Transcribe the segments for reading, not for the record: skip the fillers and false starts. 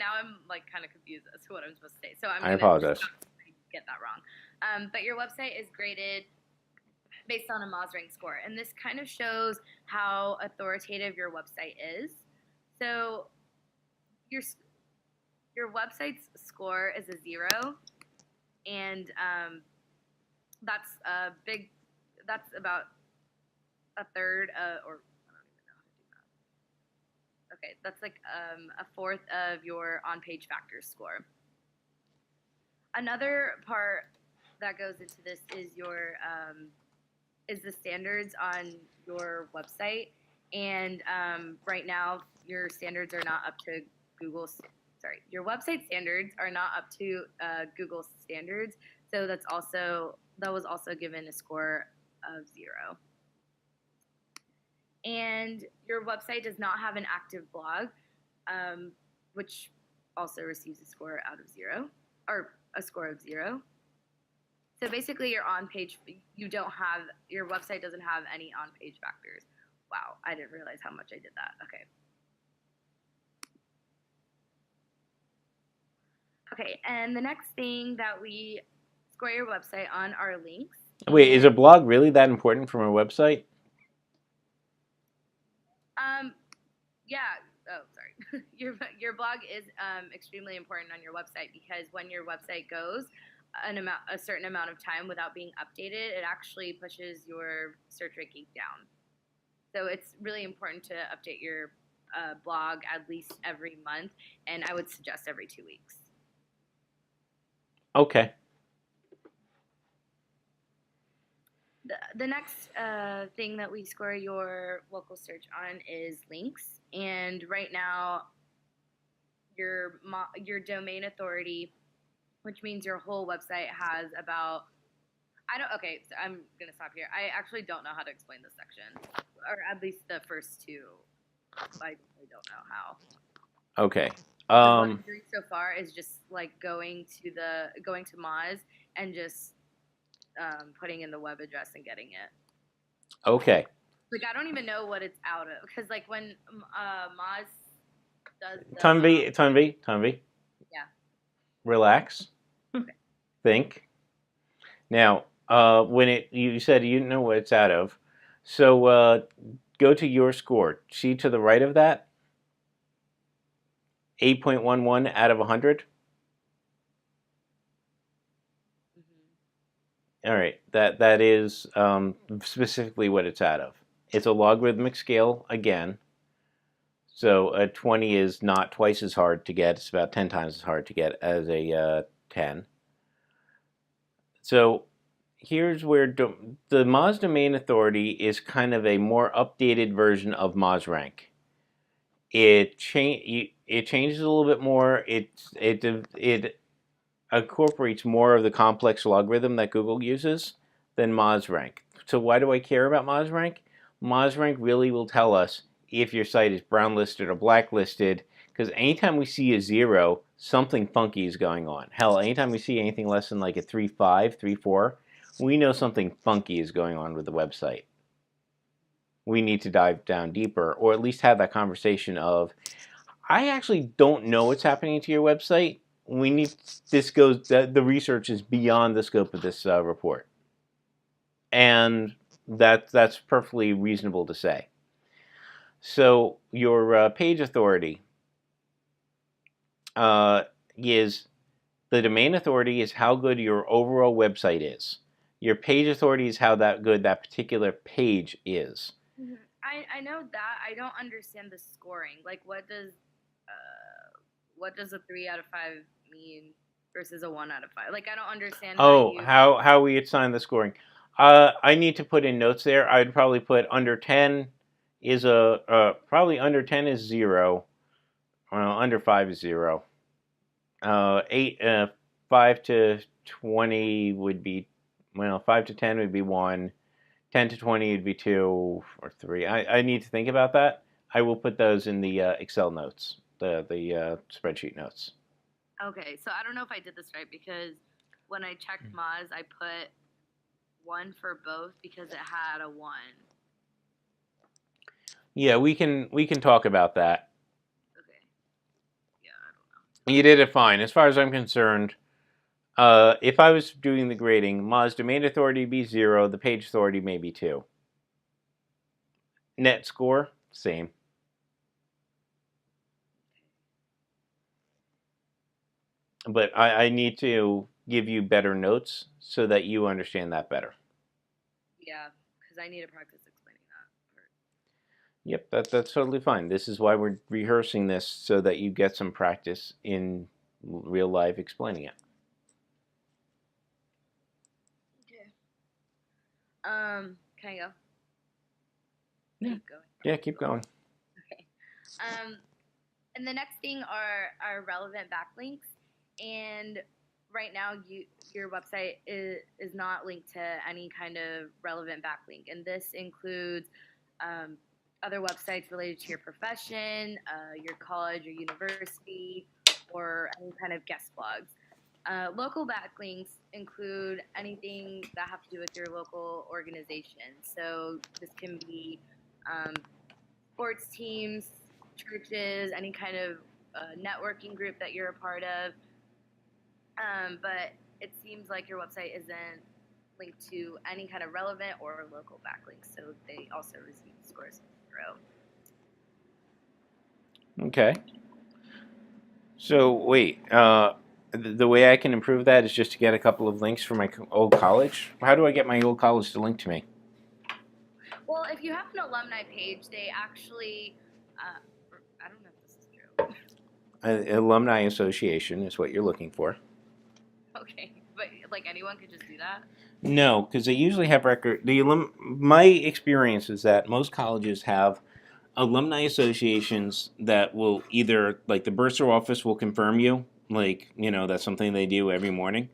now I'm like kind of confused as to what I'm supposed to say. So I'm I gonna apologize. get that wrong. But your website is graded based on a MozRank score, and this kind of shows how authoritative your website is. So your your website's score is a 0, and that's a big. That's about a third, or I don't even know how to do that. Okay, that's like a fourth of your on-page factors score. Another part that goes into this is the standards on your website, and right now your standards are not up to Google's. Sorry, your website standards are not up to Google standards, so that was also given a score of 0. And your website does not have an active blog, which also receives a score out of 0, or a score of 0. So basically, your website doesn't have any on-page factors. Wow, I didn't realize how much I did that. Okay, and the next thing that we score your website on are links. Wait, is a blog really that important from a website? Yeah. Oh, sorry. Your blog is extremely important on your website, because when your website goes a certain amount of time without being updated, it actually pushes your search ranking down. So it's really important to update your blog at least every month, and I would suggest every 2 weeks. Okay. The next thing that we score your local search on is links, and right now your domain authority, which means your whole website has about okay, so I'm gonna stop here. I actually don't know how to explain this section, or at least the first two. I don't know how. Okay. What I'm doing so far is just like going to Moz and just putting in the web address and getting it. Okay. Like I don't even know what it's out of, because like when Moz does the Tanvi. Yeah. Relax. Okay. Think. Now, you said you didn't know what it's out of, so go to your score. See to the right of that. 8.11 out of 100. Mm-hmm. All right, that is specifically what it's out of. It's a logarithmic scale again. So a 20 is not twice as hard to get. It's about 10 times as hard to get as a 10. So here's where the Moz Domain Authority is kind of a more updated version of MozRank. It changes a little bit more. It incorporates more of the complex logarithm that Google uses than MozRank. So why do I care about MozRank? MozRank really will tell us if your site is brown listed or blacklisted, because anytime we see a 0, something funky is going on. Hell, anytime we see anything less than like a 3.5, 3.4, we know something funky is going on with the website. We need to dive down deeper, or at least have that conversation of, I actually don't know what's happening to your website. The research is beyond the scope of this report, and that's perfectly reasonable to say. So your page authority is the domain authority is how good your overall website is. Your page authority is how good that particular page is. Mm-hmm. I know that. I don't understand the scoring. Like, what does a 3 out of 5 mean versus a 1 out of 5? Like, I don't understand. How we assign the scoring. I need to put in notes there. I'd probably put under 10 is probably under 10 is 0. Under 5 is 0. 5 to 20 would be, 5 to 10 would be 1. 10 to 20 would be 2 or 3. I need to think about that. I will put those in the Excel notes, the spreadsheet notes. Okay, so I don't know if I did this right, because when I checked Moz, I put 1 for both because it had a 1. Yeah, we can talk about that. Okay. Yeah, I don't know. You did it fine. As far as I'm concerned, if I was doing the grading, Moz domain authority be 0, the page authority may be 2. Net score, same. But I need to give you better notes so that you understand that better. Yeah, because I need to practice explaining that part. Yep, that's totally fine. This is why we're rehearsing this so that you get some practice in real life explaining it. Okay. Can I go? Yeah. Keep going. Yeah, keep going. Okay. And the next thing are relevant backlinks, and right now your website is not linked to any kind of relevant backlink, and this includes other websites related to your profession, your college or university, or any kind of guest blogs. Local backlinks include anything that have to do with your local organization. So this can be sports teams, churches, any kind of networking group that you're a part of. But it seems like your website isn't linked to any kind of relevant or local backlinks, so they also receive scores of 0. Okay. So wait, the way I can improve that is just to get a couple of links from my old college. How do I get my old college to link to me? Well, if you have an alumni page, they actually, I don't know if this is true. Alumni association is what you're looking for. Okay, but like anyone could just do that. No, because they usually have record. My experience is that most colleges have alumni associations that will either, like, the bursar office will confirm you, like, that's something they do every morning,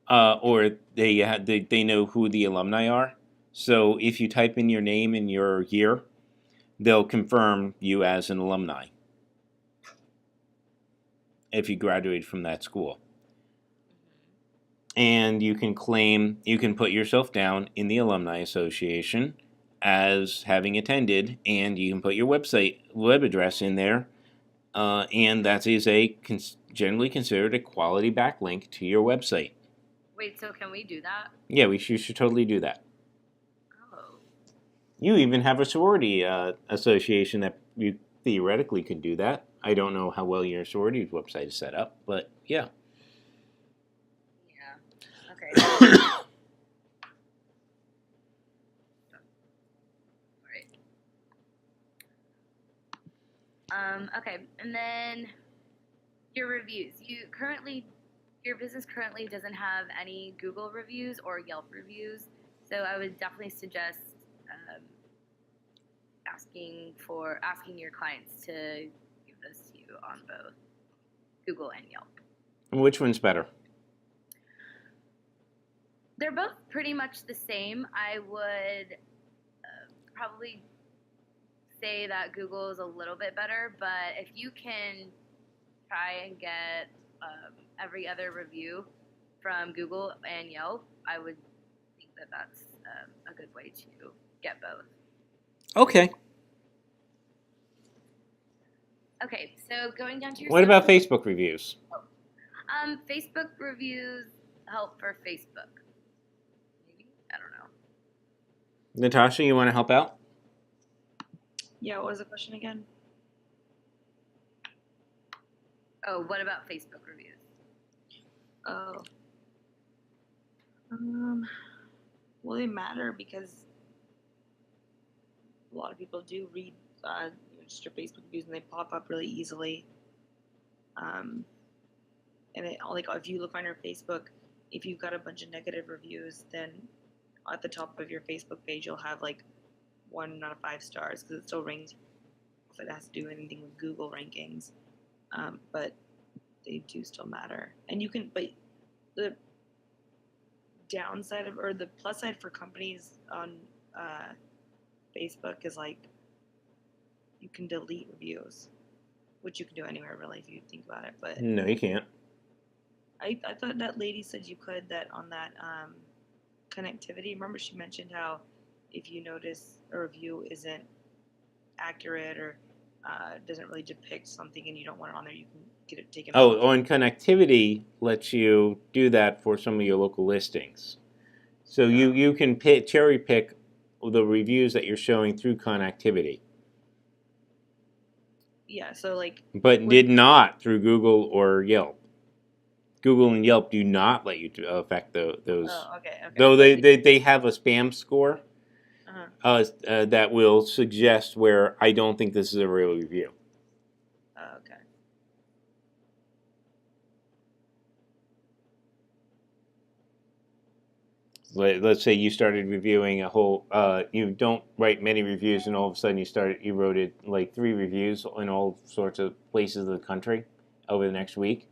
or they know who the alumni are. So if you type in your name and your year, they'll confirm you as an alumni if you graduate from that school. And you can put yourself down in the alumni association as having attended, and you can put your web address in there, and that is generally considered a quality backlink to your website. Wait, so can we do that? Yeah, you should totally do that. Oh. You even have a sorority association that you theoretically could do that. I don't know how well your sorority's website is set up, but yeah. Yeah. Okay. Okay, and then your reviews. Your business currently doesn't have any Google reviews or Yelp reviews, so I would definitely suggest um, asking your clients to give this to you on both Google and Yelp. Which one's better? They're both pretty much the same. I would probably say that Google is a little bit better, but if you can try and get every other review from Google and Yelp, I would think that that's a good way to get both. Okay. Okay, so going down to your What about Facebook reviews? Facebook reviews help for Facebook. Maybe? I don't know. Natasha, you want to help out? Yeah, what was the question again? Oh, what about Facebook reviews? Oh. Well, they matter because a lot of people do read just your Facebook reviews and they pop up really easily. And like if you look on your Facebook, if you've got a bunch of negative reviews, then at the top of your Facebook page you'll have like 1 out of 5 stars because it still rings if it has to do anything with Google rankings. But they do still matter, and but the downside or the plus side for companies on Facebook is like you can delete reviews, which you can do anywhere really if you think about it. But No, you can't. I thought that lady said you could that on that connectivity. Remember she mentioned how if you notice a review isn't accurate or doesn't really depict something and you don't want it on there, you get it taken Oh, off. on Connectivity lets you do that for some of your local listings. So you can cherry pick the reviews that you're showing through Connectivity, Yeah, so like but did not through Google or Yelp. Google and Yelp do not let you affect those. oh, okay. Though they have a spam score Uh-huh. that will suggest where I don't think this is a real review. Oh, okay. Let's say you started reviewing a whole. You don't write many reviews, and all of a sudden you wrote it like 3 reviews in all sorts of places of the country over the next week.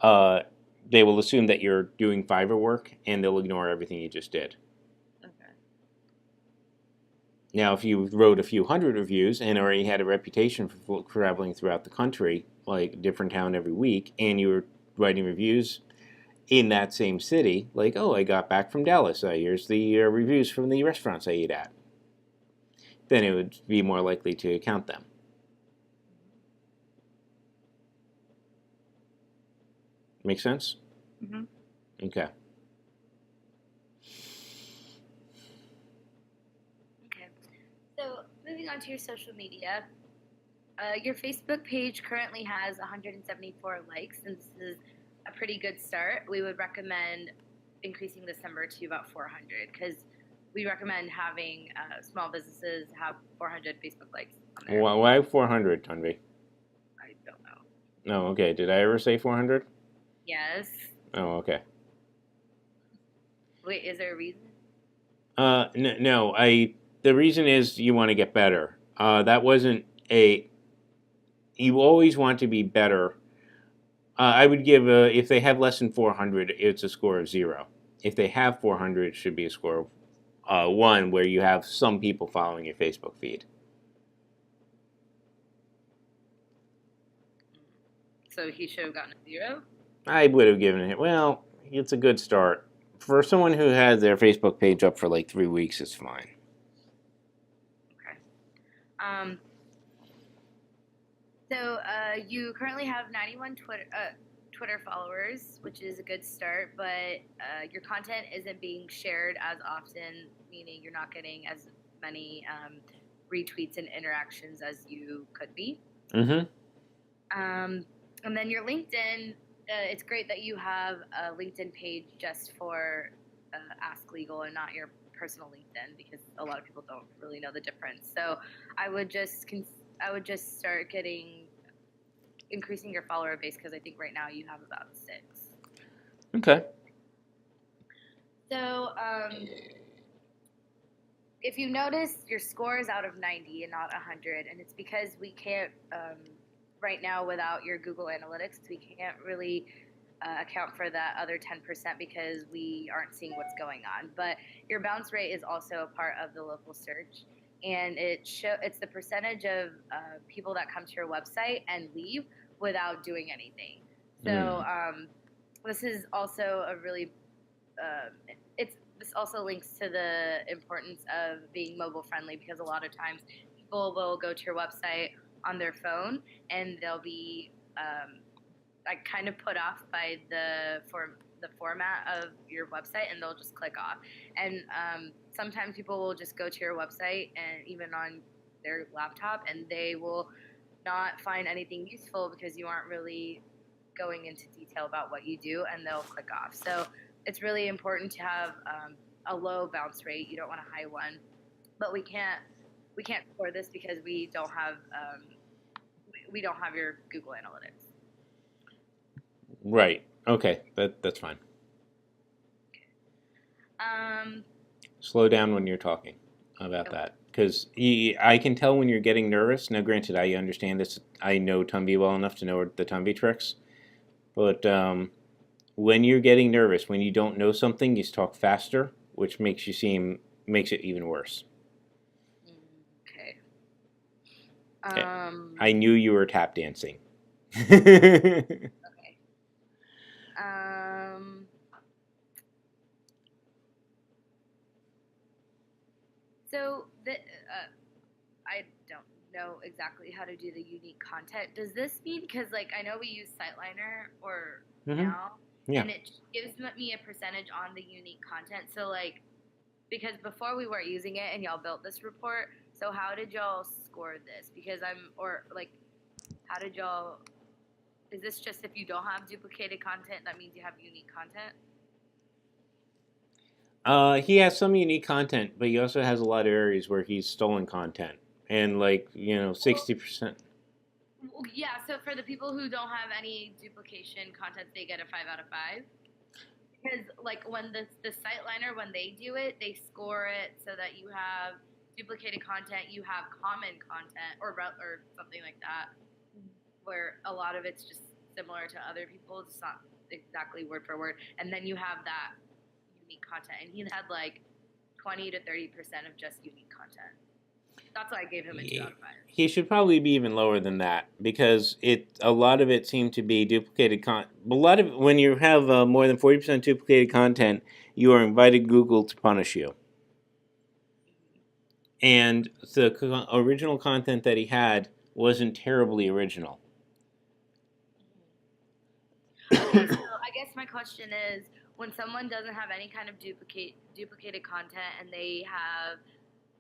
They will assume that you're doing Fiverr work, and they'll ignore everything you just did. Okay. Now, if you wrote a few hundred reviews and already had a reputation for traveling throughout the country, like a different town every week, and you were writing reviews in that same city, like, oh, I got back from Dallas, here's the reviews from the restaurants I ate at, then it would be more likely to count them. Make sense? Mm-hmm. Okay. Okay. So moving on to your social media, your Facebook page currently has 174 likes, and this is a pretty good start. We would recommend increasing this number to about 400 because we recommend having small businesses have 400 Facebook likes on there. Why 400, Tanvi? I don't know. No, okay. Did I ever say 400? Yes. Oh, okay. Wait, is there a reason? No. The reason is you want to get better. That wasn't a. You always want to be better. I would give if they have less than 400, it's a score of 0. If they have 400, it should be a score of 1, where you have some people following your Facebook feed. So he should have gotten a 0? I would have given it. Well, it's a good start for someone who has their Facebook page up for like 3 weeks. It's fine. Okay. So you currently have 91 Twitter followers, which is a good start, but your content isn't being shared as often, meaning you're not getting as many retweets and interactions as you could be. Mm-hmm. And then your LinkedIn, it's great that you have a LinkedIn page just for Ask Legal and not your personal LinkedIn, because a lot of people don't really know the difference. So I would just start increasing your follower base, because I think right now you have about 6. Okay. So if you notice, your score is out of 90 and not 100, and it's because we can't right now, without your Google Analytics, we can't really account for that other 10% because we aren't seeing what's going on. But your bounce rate is also a part of the local search, and it's the percentage of people that come to your website and leave without doing anything. So this is also a really this also links to the importance of being mobile friendly, because a lot of times people will go to your website on their phone and they'll be like kind of put off by the format of your website, and they'll just click off. And sometimes people will just go to your website and even on their laptop, and they will not find anything useful because you aren't really going into detail about what you do, and they'll click off. So it's really important to have a low bounce rate. You don't want a high one, but we can't score this because we don't have your Google Analytics. Right. Okay. That's fine. Slow down when you're talking about that, because I can tell when you're getting nervous. Now, granted, I understand this. I know Tumby well enough to know the Tumby tricks, but when you're getting nervous, when you don't know something, you talk faster, which makes it even worse. Okay. I knew you were tap dancing. Okay. So I don't know exactly how to do the unique content. Does this mean, because like I know we use Siteliner or now, Yeah. and it gives me a percentage on the unique content. So like, because before we weren't using it and y'all built this report, so how did y'all score this? Because how did y'all? Is this just if you don't have duplicated content, that means you have unique content? He has some unique content, but he also has a lot of areas where he's stolen content, and like 60%. Well, yeah. So for the people who don't have any duplication content, they get a 5 out of 5. Because like when the Siteliner, when they do it, they score it so that you have duplicated content, you have common content or something like that, where a lot of it's just similar to other people's. It's not exactly word for word, and then you have that unique content, and he had like 20 to 30% of just unique content. That's why I gave him a 2 out of 5. He should probably be even lower than that because a lot of it seemed to be duplicated content. A lot of when you have more than 40% duplicated content, you are invited Google to punish you. And the original content that he had wasn't terribly original. Okay, so I guess my question is, when someone doesn't have any kind of duplicated content and they have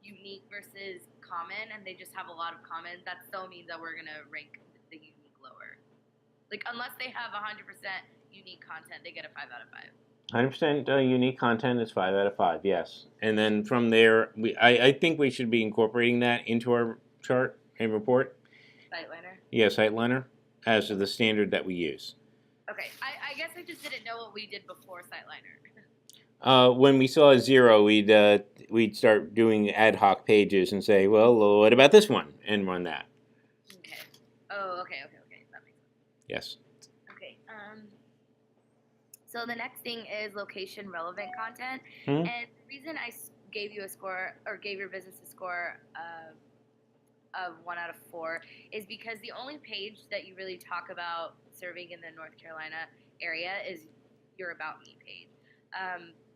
unique versus common, and they just have a lot of common, that still means that we're gonna rank the unique lower. Like unless they have 100% unique content, they get a 5 out of 5. 100% unique content is 5 out of 5, yes. And then from there, I think we should be incorporating that into our chart and report. Siteliner? Yeah, Siteliner as the standard that we use. Okay, I guess I just didn't know what we did before Siteliner. When we saw a 0, we'd start doing ad hoc pages and say, well, what about this one? And run that. Okay. Oh, okay. That makes sense. Yes. Okay. So the next thing is location relevant content, Hmm? and the reason I gave you a score or gave your business a score of 1 out of 4 is because the only page that you really talk about serving in the North Carolina area is your About Me page.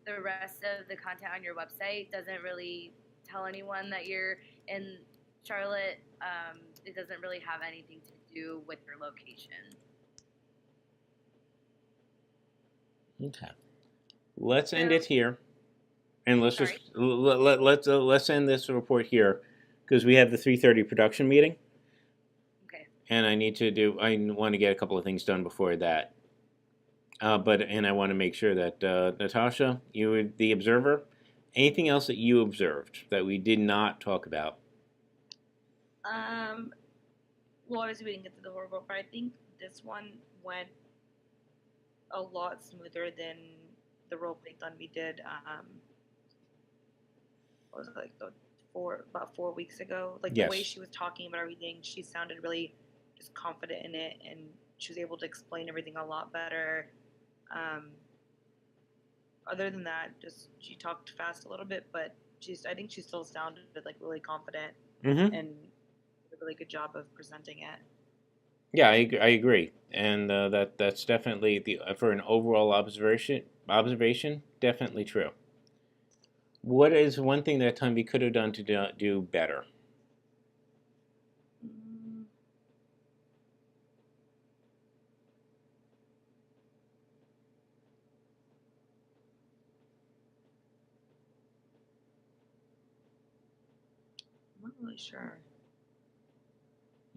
The rest of the content on your website doesn't really tell anyone that you're in Charlotte. It doesn't really have anything to do with your location. Okay. Let's end it here, and let's Sorry? just let's end this report here, because we have the 3:30 production meeting. Okay. And I want to get a couple of things done before that. And I want to make sure that Natasha, you were the observer. Anything else that you observed that we did not talk about? Well, obviously we didn't get to the horrible, but I think this one went a lot smoother than the roleplay done we did. What was it, like about 4 weeks ago? Like Yes. The way she was talking about everything, she sounded really just confident in it, and she was able to explain everything a lot better. Other than that, just she talked fast a little bit, but I think she still sounded like really confident Mm-hmm. and did a really good job of presenting it. Yeah, I agree, and that's definitely for an overall observation, definitely true. What is one thing that Tanvi could have done to do better? I'm not really sure.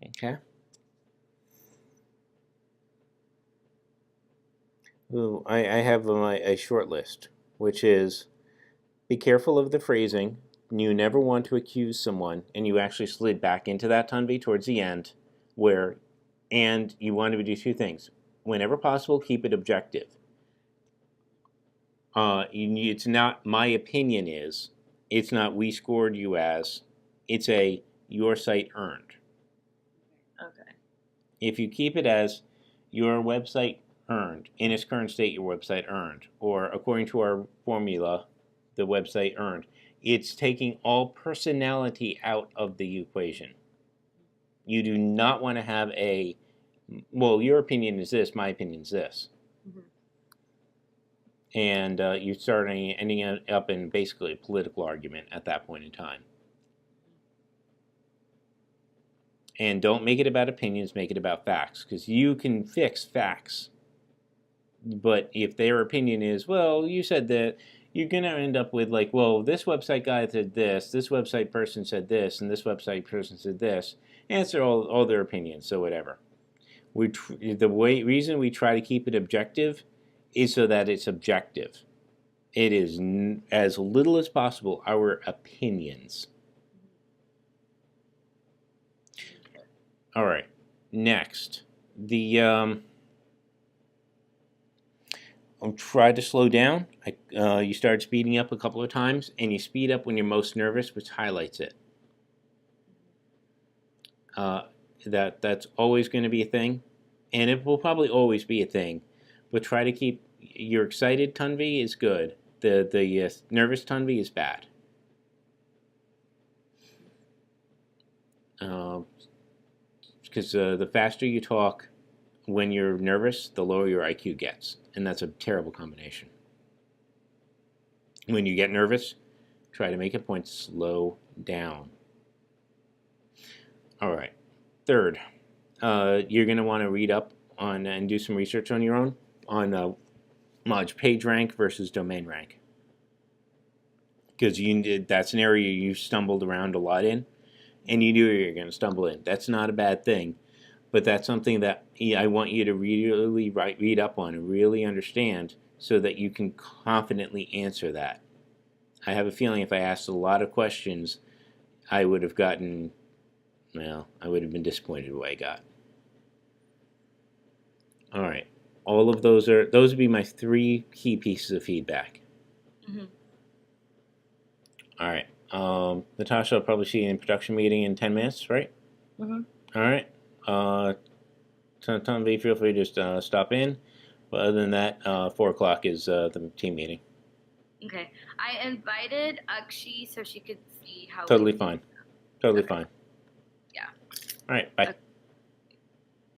Okay. Ooh, I have a short list, which is be careful of the phrasing. You never want to accuse someone, and you actually slid back into that, Tanvi, towards the end, and you want to do 2 things. Whenever possible, keep it objective. It's not, my opinion is, it's not we scored you as, it's your site earned. Okay. If you keep it as your website earned, in its current state, your website earned, or according to our formula, the website earned, it's taking all personality out of the equation. You do not want to have your opinion is this, my opinion is this. Mm-hmm. And you start ending up in basically a political argument at that point in time. And don't make it about opinions, make it about facts, because you can fix facts. But if their opinion is, well, you said that, you're going to end up with like, well, this website guy said this website person said this, and this website person said this. Answer all their opinions, so whatever. Reason we try to keep it objective is so that it's objective. It is as little as possible our opinions. All right, next, I'll try to slow down. You start speeding up a couple of times, and you speed up when you're most nervous, which highlights it. That's always going to be a thing, and it will probably always be a thing. But try to keep your excited Tunvi is good. The nervous Tunvi is bad. Because the faster you talk when you're nervous, the lower your IQ gets, and that's a terrible combination. When you get nervous, try to make a point, slow down. All right. Third, you're going to want to read up on and do some research on your own on Moj PageRank versus domain rank, because that's an area you stumbled around a lot in, and you knew you were going to stumble in. That's not a bad thing, but that's something that I want you to really read up on and really understand so that you can confidently answer that. I have a feeling if I asked a lot of questions, I would have been disappointed with what I got. All right. All of those would be my 3 key pieces of feedback. Mm-hmm. All right. Natasha, I'll probably see you in production meeting in 10 minutes, right? Mm-hmm. All right. Tom V, feel free to just stop in. But other than that, 4 o'clock is the team meeting. Okay. I invited Akshi so she could see how. Totally fine. Totally Okay. fine. Yeah. All right. Bye. Okay.